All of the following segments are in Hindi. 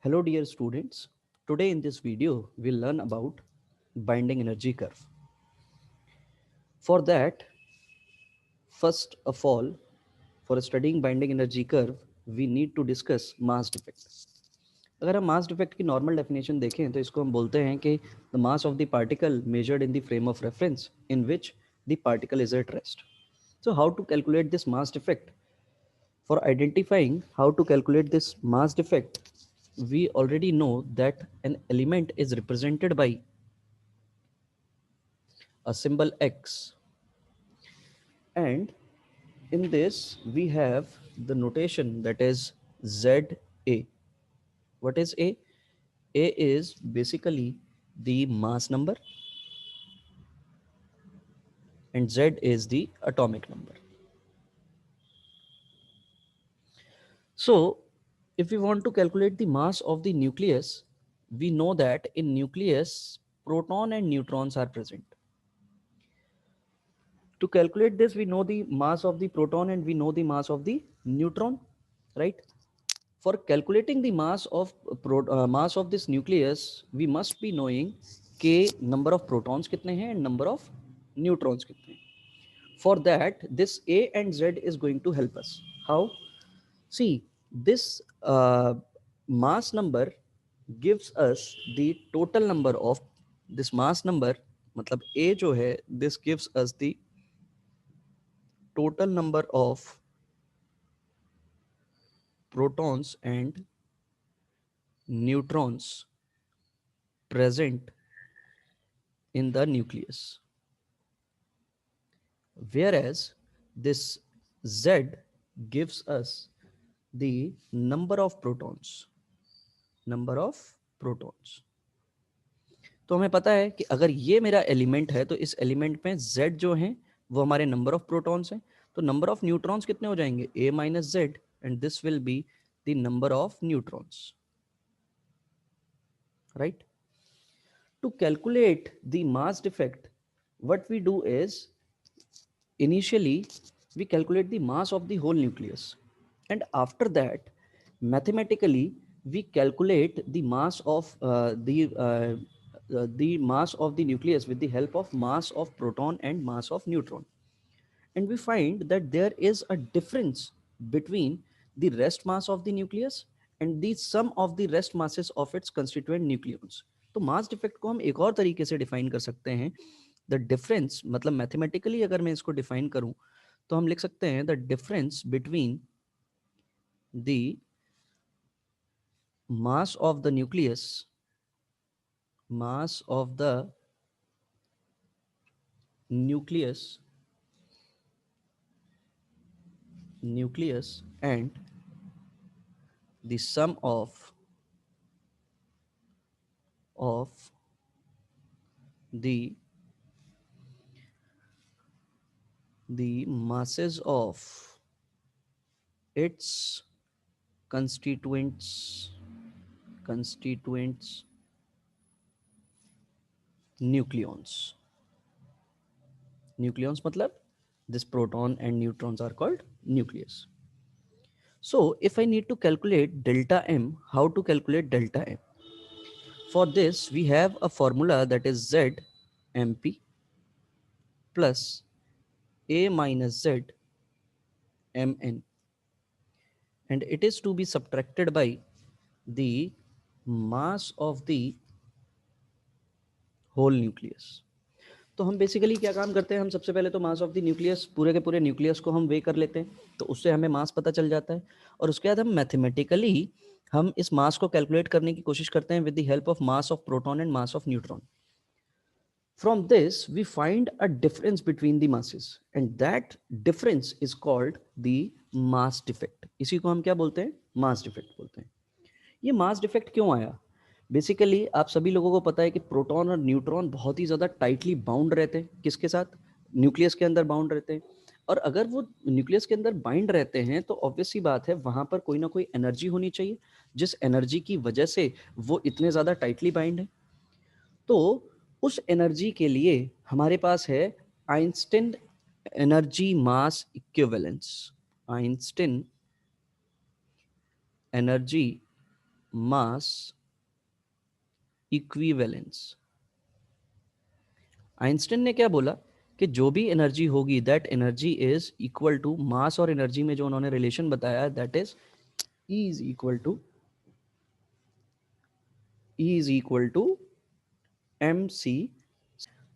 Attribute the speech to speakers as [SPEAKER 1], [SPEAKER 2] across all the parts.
[SPEAKER 1] Hello dear students, today in this video we'll learn about binding energy curve. For that, first of all, for studying binding energy curve, we need to discuss mass defect. अगर हम मास डिफेक्ट की नॉर्मल डेफिनेशन देखें तो इसको हम बोलते हैं कि the mass of the particle measured in the frame of reference in which the particle is at rest. So how to calculate this mass defect? For identifying how to calculate this mass defect, we already know that an element is represented by a symbol X, and in this we have the notation that is ZA. What is A? A is basically the mass number and Z is the atomic number. So if we want to calculate the mass of the nucleus, we know that in nucleus proton and neutrons are present. To calculate this, we know the mass of the proton and we know the mass of the neutron, right? For calculating the mass of this nucleus, we must be knowing k number of protons कितने हैं and number of neutrons कितने हैं. For that, this A and Z is going to help us. How? See, this mass number gives us the total number of this mass number. मतलब A जो है, this gives us the total number of protons and neutrons present in the nucleus, whereas this Z gives us the number of protons. तो हमें पता है कि अगर ये मेरा एलिमेंट है तो इस एलिमेंट में Z जो है वो हमारे नंबर ऑफ प्रोटॉन्स हैं, तो नंबर ऑफ न्यूट्रॉन्स कितने हो जाएंगे, A minus Z, and this will be the number of neutrons, right. To calculate the mass defect, what we do is initially we calculate the mass of the whole nucleus, and after that mathematically we calculate the mass of the mass of the nucleus with the help of mass of proton and mass of neutron, and we find that there is a difference between the rest mass of the nucleus and the sum of the rest masses of its constituent nucleons. तो मास डिफेक्ट को हम एक और तरीके से डिफाइन कर सकते हैं. द डिफरेंस मतलब मैथमेटिकली अगर मैं इसको डिफाइन करूं तो हम लिख सकते हैं the difference between the mass of the nucleus and the sum of the masses of its constituents nucleons. Nucleons matlab this proton and neutrons are called nucleus. So if I need to calculate delta M, how to calculate delta M? For this we have a formula that is Z MP plus A minus Z Mn, and it is to be subtracted by the mass of the whole nucleus. तो हम बेसिकली क्या काम करते हैं, हम सबसे पहले तो मास ऑफ द न्यूक्लियस, पूरे के पूरे न्यूक्लियस को हम वे कर लेते हैं, तो उससे हमें मास पता चल जाता है, और उसके बाद हम मैथमेटिकली हम इस मास को कैलकुलेट करने की कोशिश करते हैं with the help of mass of proton and mass of neutron. From this we find a difference between the masses, and that difference is called the mass defect. इसी को हम क्या बोलते हैं, मास डिफेक्ट बोलते हैं. ये मास डिफेक्ट क्यों आया? बेसिकली आप सभी लोगों को पता है कि प्रोटॉन और न्यूट्रॉन बहुत ही ज़्यादा टाइटली बाउंड रहते हैं, किसके साथ, न्यूक्लियस के अंदर बाउंड रहते हैं, और अगर वो न्यूक्लियस के अंदर बाइंड रहते हैं तो ऑब्वियस सी बात है वहाँ पर कोई ना कोई एनर्जी होनी चाहिए, जिस एनर्जी की वजह से वो इतने ज़्यादा टाइटली बाइंड है. तो उस एनर्जी के लिए हमारे पास है Einstein energy mass equivalence. Einstein energy mass equivalence. Einstein ने क्या बोला कि जो भी एनर्जी होगी that energy is equal to mass और एनर्जी में जो उन्होंने रिलेशन बताया that is E is equal to mc।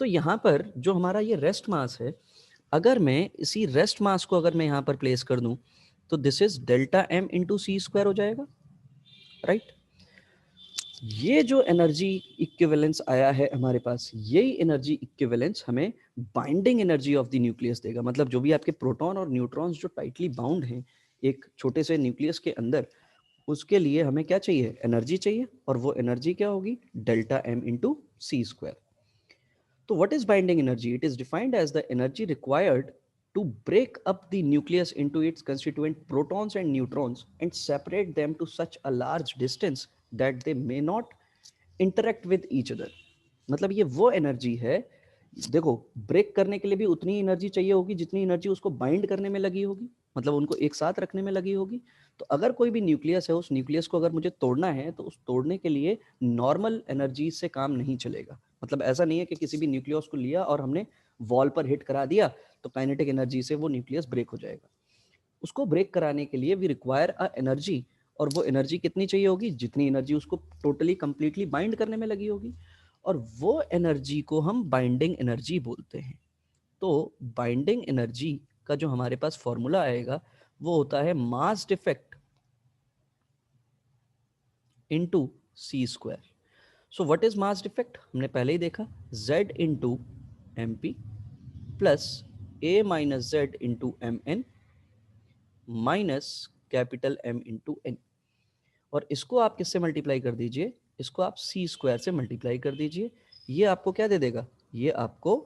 [SPEAKER 1] तो यहां पर जो हमारा ये रेस्ट मास है, अगर मैं इसी रेस्ट मास को अगर मैं यहां पर प्लेस कर दूं तो this is delta m into C square हो जाएगा, राइट। ये जो एनर्जी इक्विवेलेंस आया है हमारे पास, यही एनर्जी इक्विवेलेंस हमें binding energy of the nucleus देगा। मतलब जो भी आपके प्रोटॉन और न्यूट्रॉन्स जो टाइटली बाउंड हैं एक छोटे से न्यूक्लियस के अंदर, उसके लिए हमें क्या चाहिए, एनर्जी चाहिए, और वो एनर्जी क्या होगी, डेल्टा m इंटू सी स्क्वायर। तो what is binding energy? It is defined as the energy required to break up the nucleus into its constituent protons and neutrons and separate them to such a large distance that they may not interact with each other। मतलब ये वो एनर्जी है, देखो ब्रेक करने के लिए भी उतनी एनर्जी चाहिए होगी जितनी एनर्जी उसको बाइंड करने में लगी होगी, मतलब उनको एक साथ रखने में लगी होगी। तो अगर कोई भी न्यूक्लियस है, उस न्यूक्लियस को अगर मुझे तोड़ना है तो उस तोड़ने के लिए नॉर्मल एनर्जी से काम नहीं चलेगा। मतलब ऐसा नहीं है कि किसी भी न्यूक्लियस को लिया और हमने वॉल पर हिट करा दिया तो काइनेटिक एनर्जी से वो न्यूक्लियस ब्रेक हो जाएगा। उसको ब्रेक कराने के लिए वी रिक्वायर अ एनर्जी, और वो एनर्जी कितनी चाहिए होगी, जितनी एनर्जी उसको टोटली कंप्लीटली बाइंड करने में लगी होगी, और वो एनर्जी को हम बाइंडिंग एनर्जी बोलते हैं। तो बाइंडिंग एनर्जी का जो हमारे पास फॉर्मूला आएगा वो होता है mass defect into C square. So what is mass defect, हमने पहले ही देखा, z into M P plus A minus Z into M N minus capital M into N. और इसको आप किससे मल्टीप्लाई कर दीजिए, इसको आप सी स्क्वायर से मल्टीप्लाई कर दीजिए। ये आपको क्या दे देगा, ये आपको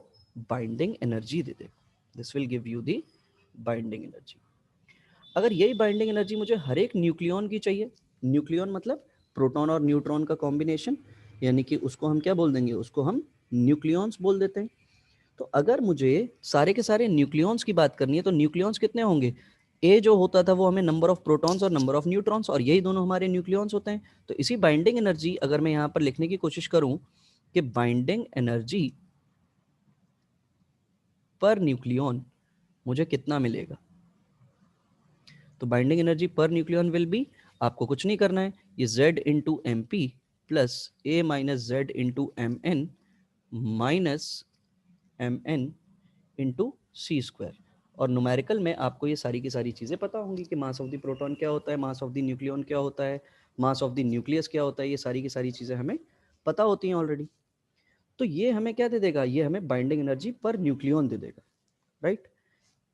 [SPEAKER 1] बाइंडिंग एनर्जी दे देगा। This will give you the binding energy. अगर यही बाइंडिंग एनर्जी मुझे हर एक न्यूक्लियन की चाहिए, न्यूक्लियन मतलब प्रोटॉन और न्यूट्रॉन का कॉम्बिनेशन, यानी कि उसको हम क्या बोल देंगे, उसको हम न्यूक्लियॉन्स बोल देते हैं। तो अगर मुझे सारे के सारे न्यूक्लियॉन्स की बात करनी है तो न्यूक्लियॉन्स कितने होंगे, ए जो होता था वो हमें नंबर ऑफ प्रोटॉन्स और नंबर ऑफ न्यूट्रॉन्स, और यही दोनों हमारे न्यूक्लियॉन्स होते हैं। तो इसी बाइंडिंग एनर्जी अगर मैं यहाँ पर लिखने की कोशिश करूँ कि बाइंडिंग एनर्जी पर न्यूक्लियॉन मुझे कितना मिलेगा, तो binding energy per nucleon will be, आपको कुछ नहीं करना है, ये Z into M P plus A minus Z into M N minus M N into C square. और न्यूमेरिकल में आपको ये सारी की सारी चीज़ें पता होंगी कि मास ऑफ द प्रोटॉन क्या होता है, मास ऑफ द न्यूक्लियन क्या होता है, मास ऑफ द न्यूक्लियस क्या होता है, ये सारी की सारी चीज़ें हमें पता होती हैं ऑलरेडी। तो ये हमें क्या दे देगा, ये हमें बाइंडिंग एनर्जी पर न्यूक्लियन दे देगा, राइट।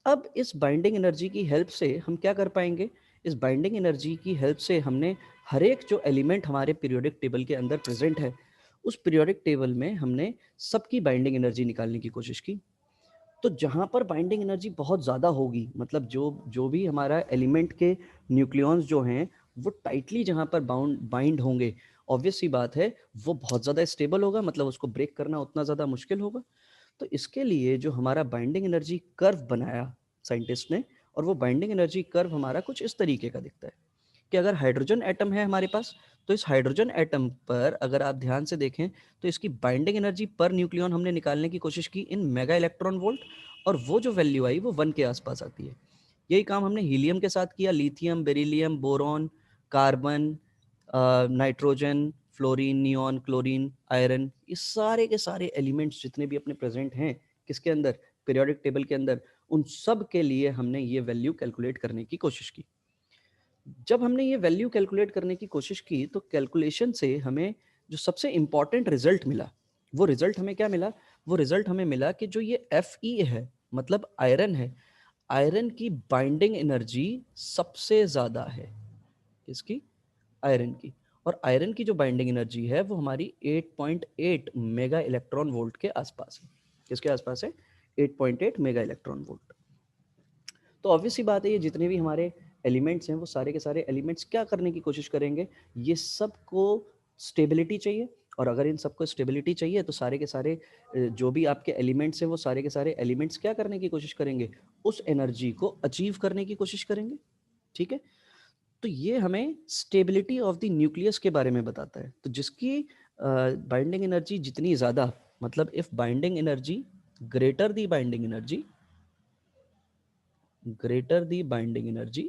[SPEAKER 1] अब इस बाइंडिंग एनर्जी की हेल्प से हम क्या कर पाएंगे, इस बाइंडिंग एनर्जी की हेल्प से हमने हर एक जो एलिमेंट हमारे पीरियोडिक टेबल के अंदर प्रेजेंट है, उस पीरियोडिक टेबल में हमने सबकी बाइंडिंग एनर्जी निकालने की कोशिश की। तो जहाँ पर बाइंडिंग एनर्जी बहुत ज़्यादा होगी, मतलब जो जो भी हमारा एलिमेंट के न्यूक्लियॉन्स जो हैं वो टाइटली जहाँ पर बाइंड होंगे, ऑब्वियस सी बात है वो बहुत ज़्यादा स्टेबल होगा, मतलब उसको ब्रेक करना उतना ज़्यादा मुश्किल होगा। तो इसके लिए जो हमारा बाइंडिंग एनर्जी कर्व बनाया साइंटिस्ट ने, और वो बाइंडिंग एनर्जी कर्व हमारा कुछ इस तरीके का दिखता है कि अगर हाइड्रोजन एटम है हमारे पास, तो इस हाइड्रोजन एटम पर अगर आप ध्यान से देखें तो इसकी बाइंडिंग एनर्जी पर न्यूक्लियन हमने निकालने की कोशिश की इन मेगा इलेक्ट्रॉन वोल्ट, और वो जो वैल्यू आई वो 1 के आसपास आती है। यही काम हमने हीलियम के साथ किया, lithium, beryllium, boron, carbon, nitrogen, fluorine, neon, chlorine, iron, ये सारे के सारे एलिमेंट्स जितने भी अपने प्रेजेंट हैं किसके अंदर, पीरियोडिक टेबल के अंदर, उन सब के लिए हमने ये वैल्यू कैलकुलेट करने की कोशिश की। जब हमने ये वैल्यू कैलकुलेट करने की कोशिश की तो कैलकुलेशन से हमें जो सबसे इंपॉर्टेंट रिजल्ट मिला, वो रिजल्ट हमें क्या मिला, वो रिजल्ट हमें मिला कि जो ये Fe है, मतलब आयरन है, आयरन की बाइंडिंग एनर्जी सबसे ज़्यादा है, इसकी, आयरन की। और आयरन की जो बाइंडिंग एनर्जी है वो हमारी 8.8 मेगा इलेक्ट्रॉन वोल्ट के आसपास है। किसके आसपास है, 8.8 मेगा इलेक्ट्रॉन वोल्ट। तो ऑब्वियस सी बात है ये जितने भी हमारे एलिमेंट्स हैं वो सारे के सारे एलिमेंट्स क्या करने की कोशिश करेंगे, ये सबको स्टेबिलिटी चाहिए, और अगर इन सबको स्टेबिलिटी चाहिए तो सारे के सारे जो भी आपके एलिमेंट्स हैं वो सारे के सारे एलिमेंट्स क्या करने की कोशिश करेंगे, उस एनर्जी को अचीव करने की कोशिश करेंगे, ठीक है। तो ये हमें स्टेबिलिटी ऑफ द न्यूक्लियस के बारे में बताता है। तो जिसकी बाइंडिंग एनर्जी जितनी ज़्यादा, मतलब if binding energy greater the binding energy, greater the binding energy,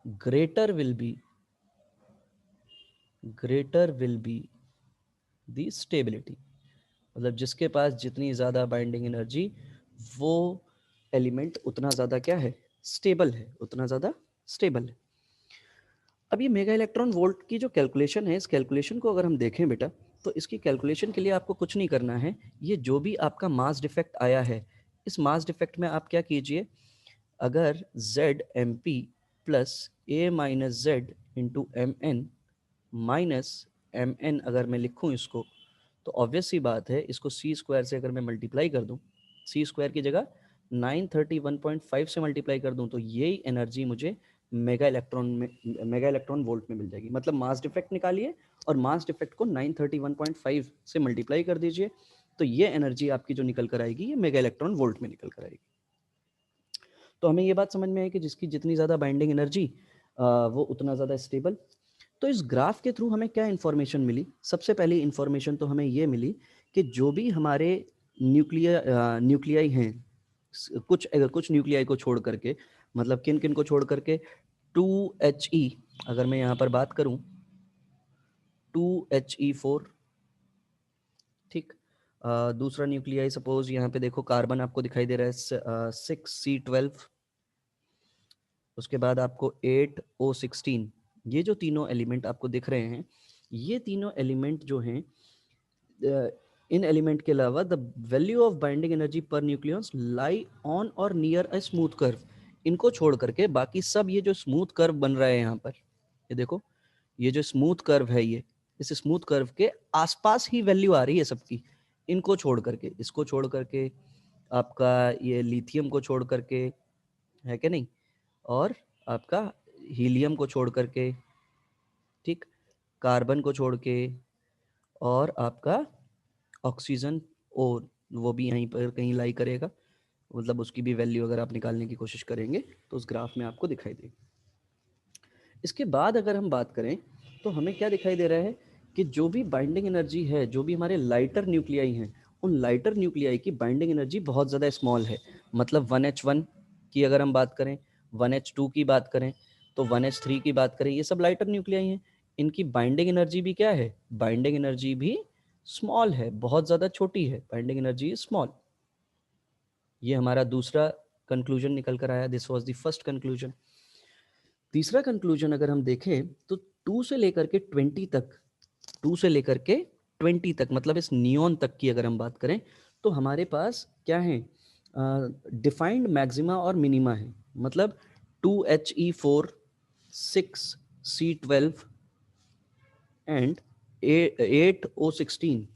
[SPEAKER 1] greater will be the stability। मतलब जिसके पास जितनी ज़्यादा बाइंडिंग एनर्जी, वो एलिमेंट उतना ज़्यादा क्या है, स्टेबल है, उतना ज़्यादा स्टेबल है। अब ये मेगा इलेक्ट्रॉन वोल्ट की जो कैलकुलेशन है, इस कैलकुलेशन को अगर हम देखें बेटा, तो इसकी कैलकुलेशन के लिए आपको कुछ नहीं करना है। ये जो भी आपका मास डिफेक्ट आया है, इस मास डिफेक्ट में आप क्या कीजिए, अगर Z M P plus A minus Z into M N minus M N अगर मैं लिखूँ इसको, तो ऑब्वियस सी बात है, इसको सी स्क्वायर से अगर मैं मल्टीप्लाई कर दूँ, सी स्क्वायर की जगह 931.5 से मल्टीप्लाई कर दूँ, तो यही एनर्जी मुझे मेगा इलेक्ट्रॉन वोल्ट में मिल जाएगी। मतलब मास डिफेक्ट निकालिए और मास डिफेक्ट को 931.5 से मल्टीप्लाई कर दीजिए, तो ये एनर्जी आपकी जो निकल कर आएगी, ये मेगा इलेक्ट्रॉन वोल्ट में निकल कर आएगी। तो हमें ये बात समझ में आई कि जिसकी जितनी ज़्यादा बाइंडिंग एनर्जी, वो उतना ज़्यादा स्टेबल। तो इस ग्राफ के थ्रू हमें क्या इन्फॉर्मेशन मिली? सबसे पहली इन्फॉर्मेशन तो हमें ये मिली कि जो भी हमारे न्यूक्लियाई हैं, कुछ न्यूक्लियाई को छोड़ करके, मतलब किन किन को छोड़ करके, 2He अगर मैं यहाँ पर बात करूँ, 2He4, ठीक। दूसरा न्यूक्लियाई सपोज यहाँ पे देखो कार्बन आपको दिखाई दे रहा है 6C12, उसके बाद आपको 8O16। ये जो तीनों एलिमेंट आपको दिख रहे हैं, ये तीनों एलिमेंट जो हैं, इन एलिमेंट के अलावा the value of binding energy पर न्यूक्लियस लाई ऑन और नियर अ स्मूथ कर्व, इनको छोड़ करके बाकी सब ये जो स्मूथ कर्व बन रहा है यहाँ पर, ये देखो, ये जो स्मूथ कर्व है, ये इस स्मूथ कर्व के आसपास ही वैल्यू आ रही है सबकी, इनको छोड़ करके, इसको छोड़ करके, आपका ये लिथियम को छोड़ करके, है कि नहीं, और आपका हीलियम को छोड़ करके, ठीक, कार्बन को छोड़ के, और आपका ऑक्सीजन, और वो भी यहीं पर कहीं लाई करेगा, मतलब उसकी भी वैल्यू अगर आप निकालने की कोशिश करेंगे तो उस ग्राफ में आपको दिखाई देगी। इसके बाद अगर हम बात करें तो हमें क्या दिखाई दे रहा है कि जो भी बाइंडिंग एनर्जी है, जो भी हमारे लाइटर न्यूक्लियाई हैं, उन लाइटर न्यूक्लियाई की बाइंडिंग एनर्जी बहुत ज़्यादा स्मॉल है। मतलब 1H1 की अगर हम बात करें, 1H2 की बात करें, तो 1H3 की बात करें, ये सब लाइटर न्यूक्लियाई हैं। इनकी बाइंडिंग एनर्जी भी क्या है, बाइंडिंग एनर्जी भी स्मॉल है, बहुत ज़्यादा छोटी है, बाइंडिंग एनर्जी स्मॉल। ये हमारा दूसरा कंक्लूजन निकल कर आया, this was the first conclusion. तीसरा कंक्लूजन अगर हम देखें तो 2 से लेकर के 20 तक, 2 से लेकर के 20 तक, मतलब इस नियॉन तक की अगर हम बात करें, तो हमारे पास क्या है, डिफाइंड मैक्सिमा और मिनिमा है। मतलब 2He4, 6C12 एंड 8O16,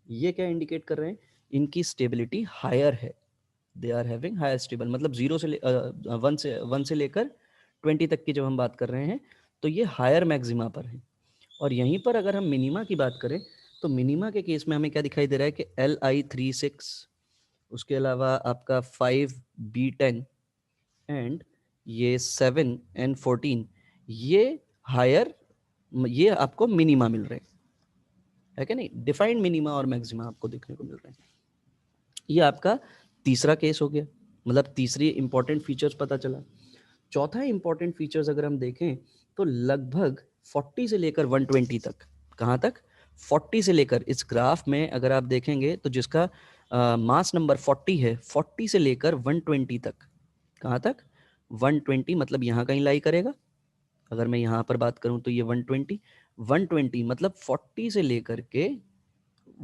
[SPEAKER 1] ये क्या इंडिकेट कर रहे हैं, इनकी स्टेबिलिटी हायर है, they are having higher stable. मतलब 1 से लेकर 20 तक की जब हम बात कर रहे हैं, तो ये हायर मैक्सिमा पर है। और यहीं पर अगर हम मिनिमा की बात करें, तो मिनिमा के केस में हमें क्या दिखाई दे रहा है कि Li36, उसके अलावा आपका 5B10 एंड ये 7N14, ये हायर, ये आपको मिनिमा मिल रहे हैं, है कि नहीं, डिफाइंड मिनिमा और मैक्सिमा आपको देखने को मिल रहे हैं। ये आपका तीसरा केस हो गया, मतलब तीसरी इंपॉर्टेंट फीचर्स पता चला। चौथा इंपॉर्टेंट फीचर्स अगर हम देखें तो लगभग 40 से लेकर 120 तक, कहाँ तक, 40 से लेकर, इस ग्राफ में अगर आप देखेंगे तो जिसका मास नंबर 40 है, 40 से लेकर 120 तक, कहाँ तक, 120, मतलब यहाँ कहीं लाई करेगा। अगर मैं यहाँ पर बात करूँ तो ये 120 मतलब 40 से लेकर के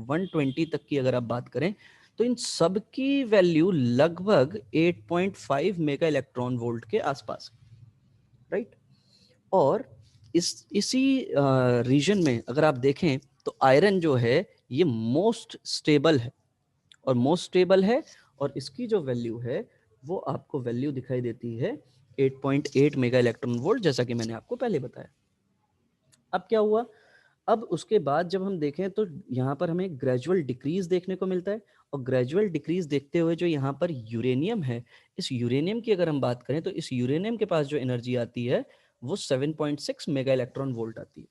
[SPEAKER 1] 120 तक की अगर आप बात करें, तो इन सब की वैल्यू लगभग 8.5 मेगा इलेक्ट्रॉन वोल्ट के आसपास, राइट। और इसी रीजन में अगर आप देखें तो आयरन जो है ये मोस्ट स्टेबल है, और मोस्ट स्टेबल है, और इसकी जो वैल्यू है वो आपको वैल्यू दिखाई देती है 8.8 मेगा इलेक्ट्रॉन वोल्ट, जैसा कि मैंने आपको पहले बताया। अब क्या हुआ, अब उसके बाद जब हम देखें तो यहाँ पर हमें ग्रेजुअल डिक्रीज देखने को मिलता है, और ग्रेजुअल डिक्रीज देखते हुए जो यहाँ पर यूरेनियम है, इस यूरेनियम की अगर हम बात करें तो इस यूरेनियम के पास जो एनर्जी आती है वो 7.6 मेगा इलेक्ट्रॉन वोल्ट आती है।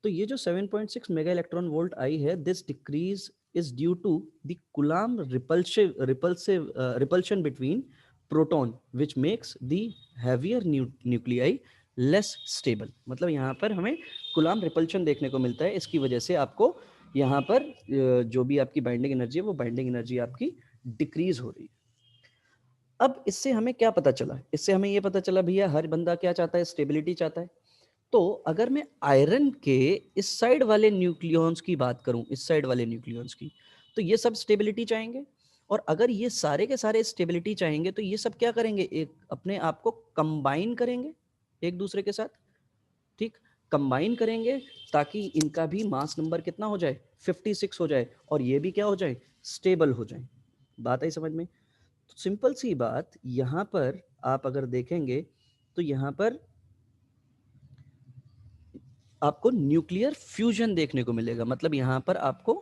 [SPEAKER 1] तो ये जो 7.6 मेगा इलेक्ट्रॉन वोल्ट आई है, this decrease is due to the Coulomb repulsion between proton, which makes the heavier nuclei less stable. मतलब यहाँ पर हमें Coulomb repulsion देखने को मिलता है, इसकी वजह से आपको यहाँ पर जो भी आपकी बाइंडिंग एनर्जी है वो बाइंडिंग एनर्जी आपकी डिक्रीज हो रही है। अब इससे हमें क्या पता चला? इससे हमें ये पता चला भैया हर बंदा क्या चाहता है? स्टेबिलिटी चाहता है। तो अगर मैं आयरन के इस साइड वाले न्यूक्लियॉन्स की बात करूं, इस साइड वाले न्यूक्लियॉन्स की, तो ये सब स्टेबिलिटी चाहेंगे। और अगर ये सारे के सारे स्टेबिलिटी चाहेंगे तो ये सब क्या करेंगे? एक अपने आप को कंबाइन करेंगे एक दूसरे के साथ, ठीक, कंबाइन करेंगे ताकि इनका भी मास नंबर कितना हो जाए? 56 हो जाए और ये भी क्या हो जाए? स्टेबल हो जाए। बात आई समझ में? तो सिंपल सी बात, यहां पर आप अगर देखेंगे तो यहां पर आपको न्यूक्लियर फ्यूजन देखने को मिलेगा। मतलब यहाँ पर आपको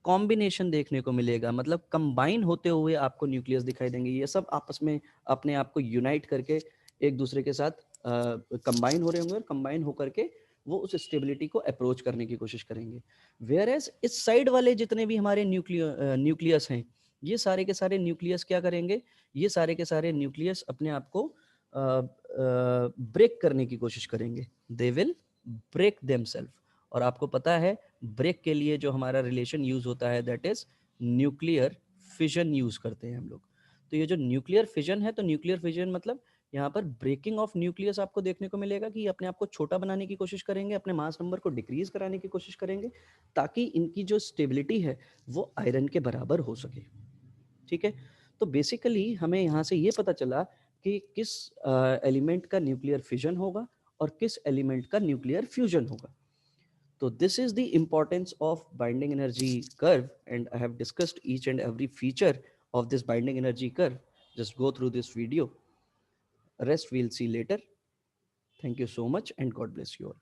[SPEAKER 1] कॉम्बिनेशन देखने को मिलेगा, मतलब कंबाइन होते हुए आपको न्यूक्लियस दिखाई देंगे। ये सब आपस में अपने आप को यूनाइट करके एक दूसरे के साथ कंबाइन हो रहे होंगे और कंबाइन होकर के वो उस स्टेबिलिटी को अप्रोच करने की कोशिश करेंगे। वेयर एज इस साइड वाले जितने भी हमारे न्यूक्लियस हैं, ये सारे के सारे न्यूक्लियस क्या करेंगे? ये सारे के सारे न्यूक्लियस अपने आप को ब्रेक करने की कोशिश करेंगे। They will break themselves. और आपको पता है ब्रेक के लिए जो हमारा रिलेशन यूज होता है that is nuclear fission use करते हैं हम लोग। तो ये जो न्यूक्लियर फिजन है, तो न्यूक्लियर फिजन मतलब यहाँ पर ब्रेकिंग ऑफ न्यूक्लियस आपको देखने को मिलेगा कि अपने आप को छोटा बनाने की कोशिश करेंगे, अपने मास नंबर को डिक्रीज कराने की कोशिश करेंगे ताकि इनकी जो स्टेबिलिटी है वो आयरन के बराबर हो सके। ठीक है, तो बेसिकली हमें यहाँ से ये पता चला कि किस एलिमेंट का न्यूक्लियर फिजन होगा और किस एलिमेंट का न्यूक्लियर फ्यूजन होगा। So this is the importance of binding energy curve, and I have discussed each and every feature of this binding energy curve. Just go through this video. Rest we'll see later. Thank you so much and God bless you all.